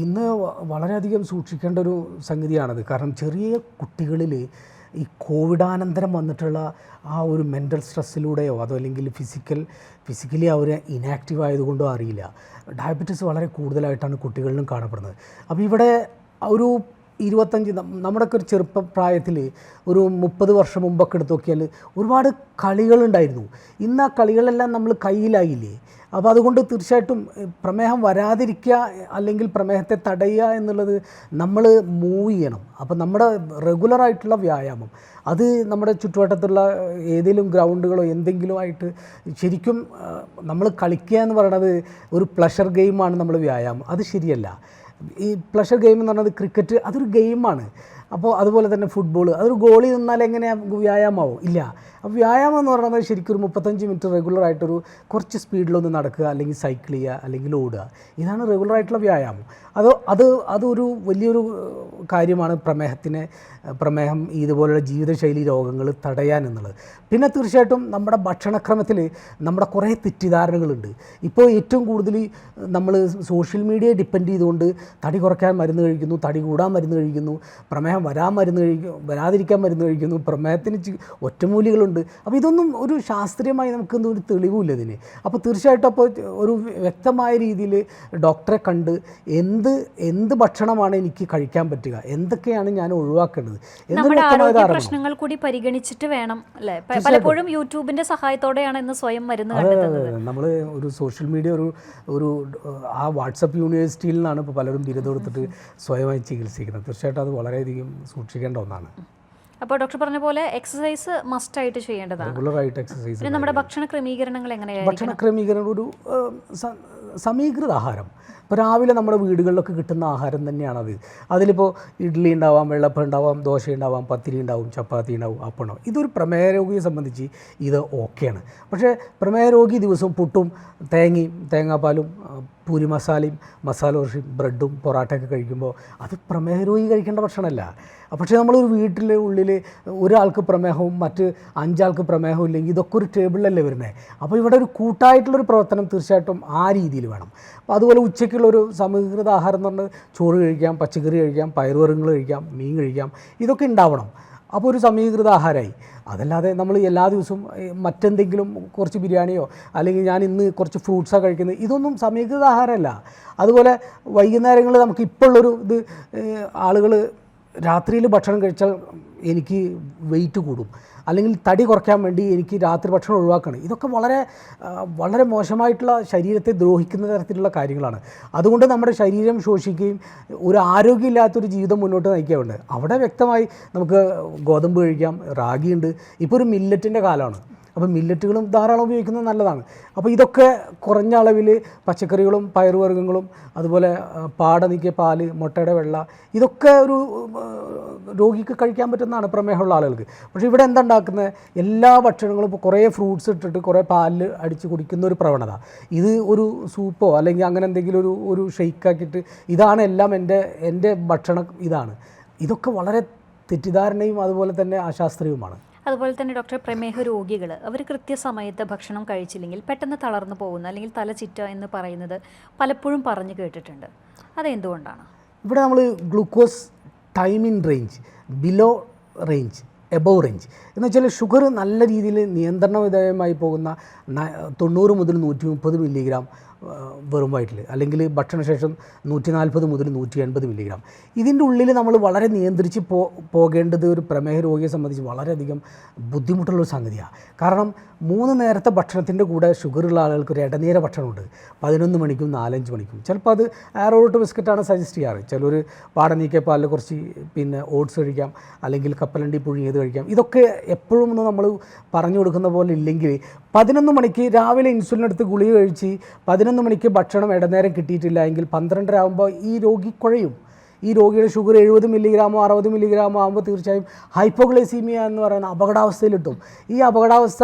ഇന്ന് വളരെയധികം സൂക്ഷിക്കേണ്ട ഒരു സംഗതിയാണത്. കാരണം ചെറിയ കുട്ടികളിൽ ഈ കോവിഡാനന്തരം വന്നിട്ടുള്ള ആ ഒരു മെൻ്റൽ സ്ട്രെസ്സിലൂടെയോ അതോ അല്ലെങ്കിൽ ഫിസിക്കലി അവർ ഇനാക്റ്റീവ് ആയതുകൊണ്ടോ അറിയില്ല, ഡയബറ്റീസ് വളരെ കൂടുതലായിട്ടാണ് കുട്ടികളിലും കാണപ്പെടുന്നത്. അപ്പോൾ ഇവിടെ ഒരു 25, നമ്മുടെയൊക്കെ ഒരു ചെറുപ്പപ്രായത്തിൽ ഒരു 30 വർഷം മുമ്പൊക്കെ എടുത്ത് നോക്കിയാൽ ഒരുപാട് കളികളുണ്ടായിരുന്നു. ഇന്ന് ആ കളികളെല്ലാം നമ്മൾ കയ്യിലായില്ലേ. അപ്പോൾ അതുകൊണ്ട് തീർച്ചയായിട്ടും പ്രമേഹം വരാതിരിക്കുക അല്ലെങ്കിൽ പ്രമേഹത്തെ തടയുക എന്നുള്ളത് നമ്മൾ മൂവ് ചെയ്യണം. അപ്പോൾ നമ്മുടെ റെഗുലറായിട്ടുള്ള വ്യായാമം, അത് നമ്മുടെ ചുറ്റുവട്ടത്തുള്ള ഏതെങ്കിലും ഗ്രൗണ്ടുകളോ എന്തെങ്കിലും ആയിട്ട് ശരിക്കും നമ്മൾ കളിക്കുക എന്ന് പറയുന്നത് ഒരു പ്ലഷർ ഗെയിമാണ്. നമ്മൾ വ്യായാമം അത് ശരിയല്ല. ഈ പ്ലഷർ ഗെയിം എന്ന് പറയുന്നത് ക്രിക്കറ്റ് അതൊരു ഗെയിമാണ്. അപ്പോൾ അതുപോലെ തന്നെ ഫുട്ബോൾ, അതൊരു ഗോളി നിന്നാൽ എങ്ങനെയാണ് വ്യായാമമാവും? ഇല്ല. അപ്പോൾ വ്യായാമം എന്ന് പറയുന്നത് ശരിക്കും ഒരു 35 മിനിറ്റ് റെഗുലറായിട്ടൊരു കുറച്ച് സ്പീഡിലൊന്ന് നടക്കുക, അല്ലെങ്കിൽ സൈക്കിൾ ചെയ്യുക, അല്ലെങ്കിൽ ഓടുക. ഇതാണ് റെഗുലറായിട്ടുള്ള വ്യായാമം. അതൊരു വലിയൊരു കാര്യമാണ് പ്രമേഹം ഇതുപോലുള്ള ജീവിതശൈലി രോഗങ്ങൾ തടയാൻ എന്നുള്ളത്. പിന്നെ തീർച്ചയായിട്ടും നമ്മുടെ ഭക്ഷണക്രമത്തിൽ നമ്മുടെ കുറേ തെറ്റിദ്ധാരണകളുണ്ട്. ഇപ്പോൾ ഏറ്റവും കൂടുതൽ നമ്മൾ സോഷ്യൽ മീഡിയയെ ഡിപ്പെൻഡ് ചെയ്തുകൊണ്ട് തടി കുറയ്ക്കാൻ മരുന്ന് കഴിക്കുന്നു, തടി കൂടാൻ മരുന്ന് കഴിക്കുന്നു, പ്രമേഹം വരാതിരിക്കാൻ മരുന്ന് കഴിക്കുന്നു, പ്രമേഹത്തിന് ഒറ്റമൂലികളുണ്ട്. അപ്പോൾ ഇതൊന്നും ഒരു ശാസ്ത്രീയമായി നമുക്കൊന്നും ഒരു തെളിവുമില്ല ഇതിന്. അപ്പോൾ തീർച്ചയായിട്ടും അപ്പോൾ ഒരു വ്യക്തമായ രീതിയിൽ ഡോക്ടറെ കണ്ട് എന്ത് ഭക്ഷണമാണ് എനിക്ക് കഴിക്കാൻ പറ്റുക, എന്തൊക്കെയാണ് ഞാൻ ഒഴിവാക്കേണ്ടത് നമ്മുടെ ആരോഗ്യ പ്രശ്നങ്ങൾ കൂടി പരിഗണിച്ചിട്ട് വേണം അല്ലേ? പലപ്പോഴും യൂട്യൂബിന്റെ സഹായത്തോടെയാണ് ഇന്ന് സ്വയം മരുന്ന് കണ്ടെത്തുന്നത്. നമ്മൾ ഒരു സോഷ്യൽ മീഡിയ ഒരു ആ വാട്സപ്പ് യൂണിവേഴ്സിറ്റിയിൽ നിന്നാണ് ഇപ്പോൾ പലരും ബിരുദം എടുത്തിട്ട് സ്വയമായി ചികിത്സിക്കുന്നത്. തീർച്ചയായിട്ടും അത് വളരെയധികം സൂക്ഷിക്കേണ്ട ഒന്നാണ്. അപ്പോൾ ഡോക്ടർ പറഞ്ഞ പോലെ എക്സസൈസ് മസ്റ്റായിട്ട് ചെയ്യേണ്ടതാണ്. റെഗുലറായിട്ട് എക്സസൈസ്. പിന്നെ നമ്മുടെ ഭക്ഷണ ക്രമീകരണങ്ങൾ എങ്ങനെയായിരിക്കും? ഭക്ഷണ ക്രമീകരണം ഒരു സമീകൃത ആഹാരം. ഇപ്പോൾ രാവിലെ നമ്മുടെ വീടുകളിലൊക്കെ കിട്ടുന്ന ആഹാരം തന്നെയാണത്. അതിലിപ്പോൾ ഇഡ്ഡലി ഉണ്ടാവാം, വെള്ളപ്പം ഉണ്ടാവാം, ദോശ ഉണ്ടാവാം, പത്തിരി ഉണ്ടാവും, ചപ്പാത്തി ഉണ്ടാവും, അപ്പം ഉണ്ടാവും. ഇതൊരു പ്രമേഹ രോഗിയെ സംബന്ധിച്ച് ഇത് ഓക്കെയാണ്. പക്ഷേ പ്രമേഹ രോഗി ദിവസവും പുട്ടും തേങ്ങാപ്പാലും പൂരി മസാലയും മസാല ദോശയും ബ്രെഡും പൊറാട്ടയൊക്കെ കഴിക്കുമ്പോൾ അത് പ്രമേഹ രോഗി കഴിക്കേണ്ട ഭക്ഷണമല്ല. പക്ഷേ നമ്മളൊരു വീട്ടിലെ ഉള്ളിൽ ഒരാൾക്ക് പ്രമേഹവും മറ്റ് 5 ആൾക്ക് പ്രമേഹവും ഇല്ലെങ്കിൽ ഇതൊക്കെ ഒരു ടേബിളിലല്ലേ വരുന്നത്. അപ്പോൾ ഇവിടെ ഒരു കൂട്ടായിട്ടുള്ളൊരു പ്രവർത്തനം തീർച്ചയായിട്ടും ആ രീതിയിൽ വേണം. അപ്പോൾ അതുപോലെ ഉച്ചയ്ക്കുള്ളൊരു സമീകൃത ആഹാരം എന്ന് പറഞ്ഞാൽ ചോറ് കഴിക്കാം, പച്ചക്കറി കഴിക്കാം, പയറുവർഗ്ഗങ്ങൾ കഴിക്കാം, മീൻ കഴിക്കാം, ഇതൊക്കെ ഉണ്ടാവണം. അപ്പോൾ ഒരു സമീകൃത ആഹാരമായി. അതല്ലാതെ നമ്മൾ എല്ലാ ദിവസവും മറ്റെന്തെങ്കിലും കുറച്ച് ബിരിയാണിയോ അല്ലെങ്കിൽ ഞാൻ ഇന്ന് കുറച്ച് ഫ്രൂട്ട്സാണ് കഴിക്കുന്നത്, ഇതൊന്നും സമീകൃത ആഹാരമല്ല. അതുപോലെ വൈകുന്നേരങ്ങളിൽ നമുക്ക് ഇപ്പോൾ ഉള്ളൊരു ഇത് ആളുകൾ രാത്രിയിൽ ഭക്ഷണം കഴിച്ചാൽ എനിക്ക് വെയിറ്റ് കൂടും, അല്ലെങ്കിൽ തടി കുറയ്ക്കാൻ വേണ്ടി എനിക്ക് രാത്രി ഭക്ഷണം ഒഴിവാക്കണം. ഇതൊക്കെ വളരെ മോശമായിട്ടുള്ള ശരീരത്തെ ദ്രോഹിക്കുന്ന തരത്തിലുള്ള കാര്യങ്ങളാണ്. അതുകൊണ്ട് നമ്മുടെ ശരീരം ശോഷിക്കുകയും ഒരു ആരോഗ്യമില്ലാത്തൊരു ജീവിതം മുന്നോട്ട് നയിക്കാറുണ്ട്. അവിടെ വ്യക്തമായി നമുക്ക് ഗോതമ്പ് കഴിക്കാം, റാഗിയുണ്ട്, ഇപ്പോൾ ഒരു മില്ലറ്റിൻ്റെ കാലമാണ്. അപ്പോൾ മില്ലറ്റുകളും ധാരാളം ഉപയോഗിക്കുന്നത് നല്ലതാണ്. അപ്പോൾ ഇതൊക്കെ കുറഞ്ഞ അളവിൽ പച്ചക്കറികളും പയറുവർഗ്ഗങ്ങളും അതുപോലെ പാട നീക്കിയ പാല്, മുട്ടയുടെ വെള്ള, ഇതൊക്കെ ഒരു രോഗിക്ക് കഴിക്കാൻ പറ്റുന്നതാണ് പ്രമേഹമുള്ള ആളുകൾക്ക്. പക്ഷേ ഇവിടെ എന്താ ഉണ്ടാക്കുന്നത്, എല്ലാ ഭക്ഷണങ്ങളും ഇപ്പോൾ കുറേ ഫ്രൂട്ട്സ് ഇട്ടിട്ട് കുറേ പാലിൽ അടിച്ച് കുടിക്കുന്ന ഒരു പ്രവണത. ഇത് ഒരു സൂപ്പോ അല്ലെങ്കിൽ അങ്ങനെ എന്തെങ്കിലും ഒരു ഷെയ്ക്കാക്കിയിട്ട് ഇതാണ് എല്ലാം എൻ്റെ ഭക്ഷണം ഇതാണ്. ഇതൊക്കെ വളരെ തെറ്റിദ്ധാരണയും അതുപോലെ തന്നെ അശാസ്ത്രീയവുമാണ്. അതുപോലെ തന്നെ ഡോക്ടർ, പ്രമേഹ രോഗികൾ അവർ കൃത്യസമയത്ത് ഭക്ഷണം കഴിച്ചില്ലെങ്കിൽ പെട്ടെന്ന് തളർന്നു പോകുന്ന അല്ലെങ്കിൽ തലചിറ്റ എന്ന് പറയുന്നത് പലപ്പോഴും പറഞ്ഞു കേട്ടിട്ടുണ്ട്. അതെന്തുകൊണ്ടാണ്? ഇവിടെ നമ്മൾ glucose time in range, below range, above range എന്ന് വെച്ചാൽ ഷുഗർ നല്ല രീതിയിൽ നിയന്ത്രണ വിധേയമായി പോകുന്ന 90 മുതൽ 130 മില്ലിഗ്രാം വെറും വയറ്റിൽ, അല്ലെങ്കിൽ ഭക്ഷണശേഷം 140 മുതൽ 180 മില്ലിഗ്രാം. ഇതിൻ്റെ ഉള്ളിൽ നമ്മൾ വളരെ നിയന്ത്രിച്ച് പോകേണ്ടത് ഒരു പ്രമേഹ രോഗിയെ സംബന്ധിച്ച് വളരെയധികം ബുദ്ധിമുട്ടുള്ളൊരു സംഗതിയാണ്. കാരണം 3 നേരത്തെ ഭക്ഷണത്തിൻ്റെ കൂടെ ഷുഗറുള്ള ആളുകൾക്ക് ഒരു ഇടനേര ഭക്ഷണമുണ്ട് 11 മണിക്കും 4-5 മണിക്കും. ചിലപ്പോൾ അത് ആരോട്ട് ബിസ്ക്കറ്റാണ് സജസ്റ്റ് ചെയ്യാറ്. ചിലർ പാട നീക്കിയ പാലിൽ കുറച്ച് ഓട്സ് കഴിക്കാം, അല്ലെങ്കിൽ കപ്പലണ്ടി പുഴുങ്ങിയത് കഴിക്കാം. ഇതൊക്കെ എപ്പോഴും ഒന്നും നമ്മൾ പറഞ്ഞു കൊടുക്കുന്ന പോലെ ഇല്ലെങ്കിൽ 11 മണിക്ക് രാവിലെ ഇൻസുലിൻ എടുത്ത് ഗുളിക കഴിച്ച് 11 മണിക്ക് ഭക്ഷണം ഇടനേരം കിട്ടിയിട്ടില്ല എങ്കിൽ 12:30 ആകുമ്പോൾ ഈ രോഗി കുഴയും. ഈ രോഗിയുടെ ഷുഗർ 70 മില്ലിഗ്രാമോ 60 മില്ലിഗ്രാമോ ആകുമ്പോൾ തീർച്ചയായും ഹൈപ്പോഗ്ലൈസീമിയ എന്ന് പറയുന്ന അപകടാവസ്ഥയിലിട്ടും. ഈ അപകടാവസ്ഥ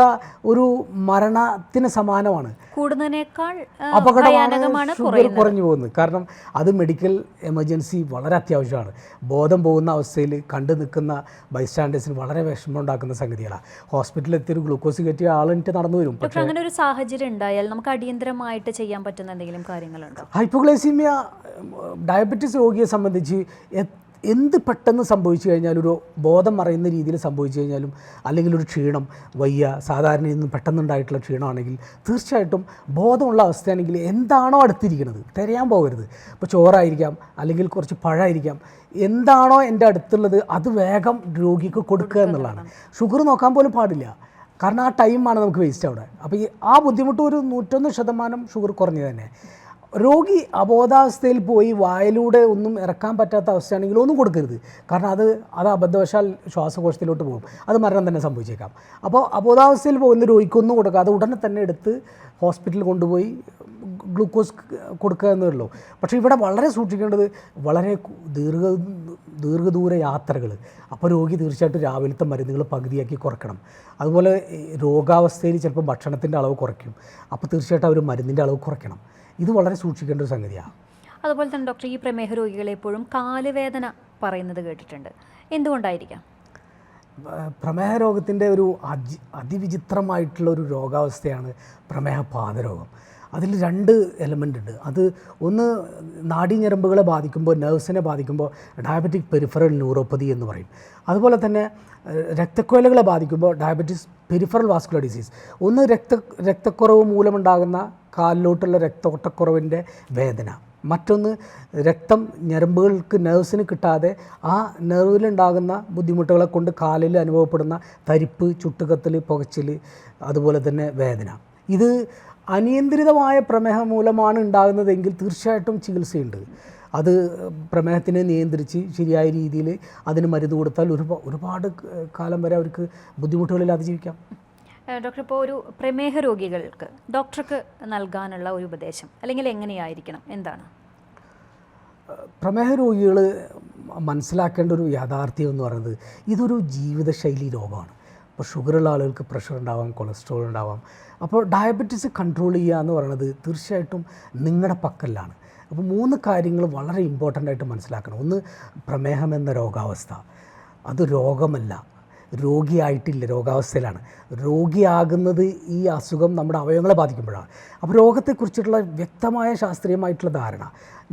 ഒരു മരണത്തിന് സമാനമാണ്. കൂടുന്നതിനേക്കാൾ അപകടമാണ് ഷുഗർ കുറഞ്ഞു പോകുന്നത്. കാരണം അത് മെഡിക്കൽ എമർജൻസി വളരെ അത്യാവശ്യമാണ്. ബോധം പോകുന്ന അവസ്ഥയിൽ കണ്ടു നിൽക്കുന്ന ബൈസ്റ്റാൻഡേഴ്സിന് വളരെ വിഷമം ഉണ്ടാക്കുന്ന സംഗതികളാണ്. ഹോസ്പിറ്റലിൽ എത്തിയൊരു ഗ്ലൂക്കോസ് കയറ്റിയ ആളെനിക്ക് നടന്നു വരും. പക്ഷേ അങ്ങനെ ഒരു സാഹചര്യം ഉണ്ടായാൽ നമുക്ക് അടിയന്തരമായിട്ട് ചെയ്യാൻ പറ്റുന്ന എന്തെങ്കിലും കാര്യങ്ങളുണ്ടോ? ഹൈപ്പോഗ്ലൈസീമിയ ഡയബറ്റിസ് രോഗിയെ സംബന്ധിച്ച് എന്ത് പെട്ടെന്ന് സംഭവിച്ചു കഴിഞ്ഞാൽ, ഒരു ബോധം മറയുന്ന രീതിയിൽ സംഭവിച്ചു കഴിഞ്ഞാലും, അല്ലെങ്കിൽ ഒരു ക്ഷീണം വയ്യ, സാധാരണ ഇന്ന് പെട്ടെന്നുണ്ടായിട്ടുള്ള ക്ഷീണമാണെങ്കിൽ തീർച്ചയായിട്ടും ബോധമുള്ള അവസ്ഥയാണെങ്കിൽ എന്താണോ അടുത്തിരിക്കുന്നത് തിരയാൻ പോകരുത്. ഇപ്പോൾ ചോറായിരിക്കാം, അല്ലെങ്കിൽ കുറച്ച് പഴമായിരിക്കാം, എന്താണോ എൻ്റെ അടുത്തുള്ളത് അത് വേഗം രോഗിക്ക് കൊടുക്കുക എന്നുള്ളതാണ്. ഷുഗർ നോക്കാൻ പോലും പാടില്ല. കാരണം ആ ടൈമാണ് നമുക്ക് വേസ്റ്റ് അവിടെ. അപ്പോൾ ആ ബുദ്ധിമുട്ട് ഒരു 101% ഷുഗർ കുറഞ്ഞു തന്നെ. രോഗി അബോധാവസ്ഥയിൽ പോയി വായിലൂടെ ഒന്നും ഇറക്കാൻ പറ്റാത്ത അവസ്ഥയാണെങ്കിൽ ഒന്നും കൊടുക്കരുത്. കാരണം അത് അബദ്ധവശാൽ ശ്വാസകോശത്തിലോട്ട് പോകും, അത് മരണം തന്നെ സംഭവിച്ചേക്കാം. അപ്പോൾ അബോധാവസ്ഥയിൽ പോകുന്ന രോഗിക്കൊന്നും കൊടുക്കാതെ ഉടനെ തന്നെ എടുത്ത് ഹോസ്പിറ്റലിൽ കൊണ്ടുപോയി ഗ്ലൂക്കോസ് കൊടുക്കുക എന്നേ ഉള്ളൂ. പക്ഷേ ഇവിടെ വളരെ സൂക്ഷിക്കേണ്ടത് വളരെ ദീർഘദൂര യാത്രകൾ. അപ്പോൾ രോഗി തീർച്ചയായിട്ടും രാവിലത്തെ മരുന്നുകൾ പകുതിയാക്കി കുറയ്ക്കണം. അതുപോലെ രോഗാവസ്ഥയിൽ ചിലപ്പോൾ ഭക്ഷണത്തിൻ്റെ അളവ് കുറയ്ക്കും. അപ്പോൾ തീർച്ചയായിട്ടും അവർ മരുന്നിൻ്റെ അളവ് കുറയ്ക്കണം. ഇത് വളരെ സൂക്ഷിക്കേണ്ട ഒരു സംഗതിയാണ്. അതുപോലെ തന്നെ ഡോക്ടർ, ഈ പ്രമേഹ രോഗികളെ എപ്പോഴും കാലുവേദന പറയുന്നത് കേട്ടിട്ടുണ്ട്. എന്തുകൊണ്ടായിരിക്കാം? പ്രമേഹ രോഗത്തിൻ്റെ ഒരു അതിവിചിത്രമായിട്ടുള്ള ഒരു രോഗാവസ്ഥയാണ് പ്രമേഹ പാദരോഗം. അതിൽ 2 എലമെൻ്റ് ഉണ്ട്. അത് ഒന്ന് നാഡീഞരമ്പുകളെ ബാധിക്കുമ്പോൾ, നെർവ്സിനെ ബാധിക്കുമ്പോൾ ഡയബറ്റിക് പെരിഫറൽ ന്യൂറോപ്പതി എന്ന് പറയും. അതുപോലെ തന്നെ രക്തക്കുഴലുകളെ ബാധിക്കുമ്പോൾ ഡയബറ്റിസ് പെരിഫറൽ വാസ്കുലർ ഡിസീസ്. ഒന്ന് രക്തക്കുറവ് മൂലമുണ്ടാകുന്ന കാലിലോട്ടുള്ള രക്തോട്ടക്കുറവിൻ്റെ വേദന, മറ്റൊന്ന് രക്തം ഞരമ്പുകൾക്ക് നെർവ്സിന് കിട്ടാതെ ആ നെർവിലുണ്ടാകുന്ന ബുദ്ധിമുട്ടുകളെ കൊണ്ട് കാലിൽ അനുഭവപ്പെടുന്ന തരിപ്പ്, ചുട്ടുകത്തൽ, പുകച്ചിൽ, അതുപോലെ തന്നെ വേദന. ഇത് അനിയന്ത്രിതമായ പ്രമേഹം മൂലമാണ് ഉണ്ടാകുന്നതെങ്കിൽ തീർച്ചയായിട്ടും ചികിത്സയുണ്ട്. അത് പ്രമേഹത്തിനെ നിയന്ത്രിച്ച് ശരിയായ രീതിയിൽ അതിന് മരുന്ന് കൊടുത്താൽ ഒരുപാട് കാലം വരെ അവർക്ക് ബുദ്ധിമുട്ടുകളില്ലാതെ ജീവിക്കാം. ഡോക്ടർ, ഇപ്പോൾ ഒരു പ്രമേഹ രോഗികൾക്ക് ഡോക്ടർക്ക് നൽകാനുള്ള ഒരു ഉപദേശം അല്ലെങ്കിൽ എങ്ങനെയായിരിക്കണം, എന്താണ്? പ്രമേഹ രോഗികൾ മനസ്സിലാക്കേണ്ട ഒരു യാഥാർത്ഥ്യം എന്ന് പറയുന്നത് ഇതൊരു ജീവിതശൈലി രോഗമാണ്. ഇപ്പോൾ ഷുഗറുള്ള ആളുകൾക്ക് പ്രഷർ ഉണ്ടാവാം, കൊളസ്ട്രോൾ ഉണ്ടാവാം. അപ്പോൾ ഡയബറ്റീസ് കൺട്രോൾ ചെയ്യുക എന്ന് പറയുന്നത് തീർച്ചയായിട്ടും നിങ്ങളുടെ പക്കലാണ്. അപ്പോൾ 3 കാര്യങ്ങൾ വളരെ ഇമ്പോർട്ടൻ്റ് ആയിട്ട് മനസ്സിലാക്കണം. ഒന്ന്, പ്രമേഹം എന്ന രോഗാവസ്ഥ, അത് രോഗമല്ല, രോഗിയായിട്ടില്ല, രോഗാവസ്ഥയിലാണ്. രോഗിയാകുന്നത് ഈ അസുഖം നമ്മുടെ അവയവങ്ങളെ ബാധിക്കുമ്പോഴാണ്. അപ്പോൾ രോഗത്തെക്കുറിച്ചിട്ടുള്ള വ്യക്തമായ ശാസ്ത്രീയമായിട്ടുള്ള ധാരണ,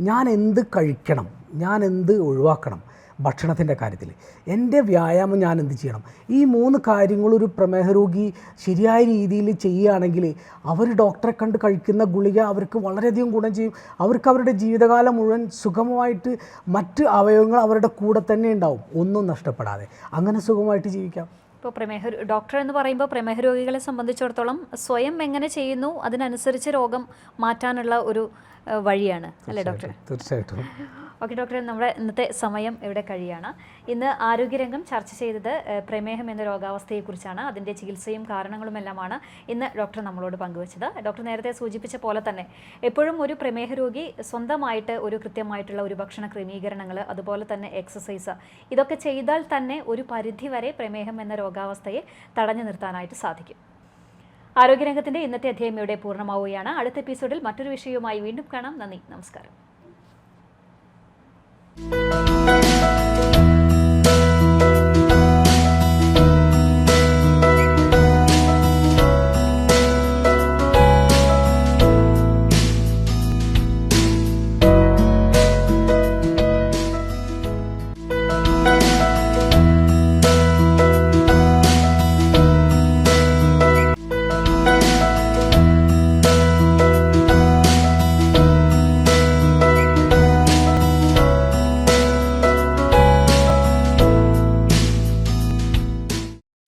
ഞാൻ എന്ത് കഴിക്കണം, ഞാൻ എന്ത് ഒഴിവാക്കണം ഭക്ഷണത്തിൻ്റെ കാര്യത്തിൽ, എൻ്റെ വ്യായാമം ഞാൻ എന്ത് ചെയ്യണം, ഈ 3 കാര്യങ്ങളൊരു പ്രമേഹ രോഗി ശരിയായ രീതിയിൽ ചെയ്യുകയാണെങ്കിൽ അവർ ഡോക്ടറെ കണ്ട് കഴിക്കുന്ന ഗുളിക അവർക്ക് വളരെയധികം ഗുണം ചെയ്യും. അവർക്ക് അവരുടെ ജീവിതകാലം മുഴുവൻ സുഗമമായിട്ട് മറ്റ് അവയവങ്ങൾ അവരുടെ കൂടെ തന്നെ ഉണ്ടാവും, ഒന്നും നഷ്ടപ്പെടാതെ. അങ്ങനെ സുഖമായിട്ട് ജീവിക്കാം. ഇപ്പോൾ ഡോക്ടർ എന്ന് പറയുമ്പോൾ പ്രമേഹ രോഗികളെ സംബന്ധിച്ചിടത്തോളം സ്വയം എങ്ങനെ ചെയ്യുന്നു അതിനനുസരിച്ച് രോഗം മാറ്റാനുള്ള ഒരു വഴിയാണ് അല്ലേ ഡോക്ടർ? തീർച്ചയായിട്ടും. ഓക്കെ ഡോക്ടർ, നമ്മുടെ ഇന്നത്തെ സമയം ഇവിടെ കഴിയാണ്. ഇന്ന് ആരോഗ്യരംഗം ചർച്ച ചെയ്തത് പ്രമേഹം എന്ന രോഗാവസ്ഥയെക്കുറിച്ചാണ്. അതിൻ്റെ ചികിത്സയും കാരണങ്ങളുമെല്ലാമാണ് ഇന്ന് ഡോക്ടർ നമ്മളോട് പങ്കുവച്ചത്. ഡോക്ടർ നേരത്തെ സൂചിപ്പിച്ച പോലെ തന്നെ എപ്പോഴും ഒരു പ്രമേഹ രോഗി സ്വന്തമായിട്ട് ഒരു കൃത്യമായിട്ടുള്ള ഒരു ഭക്ഷണ ക്രമീകരണങ്ങൾ, അതുപോലെ തന്നെ എക്സസൈസ്, ഇതൊക്കെ ചെയ്താൽ തന്നെ ഒരു പരിധിവരെ പ്രമേഹം എന്ന രോഗാവസ്ഥയെ തടഞ്ഞു നിർത്താനായിട്ട് സാധിക്കും. ആരോഗ്യരംഗത്തിൻ്റെ ഇന്നത്തെ അധ്യായം ഇവിടെ പൂർണ്ണമാവുകയാണ്. അടുത്ത എപ്പിസോഡിൽ മറ്റൊരു വിഷയവുമായി വീണ്ടും കാണാം. നന്ദി, നമസ്കാരം.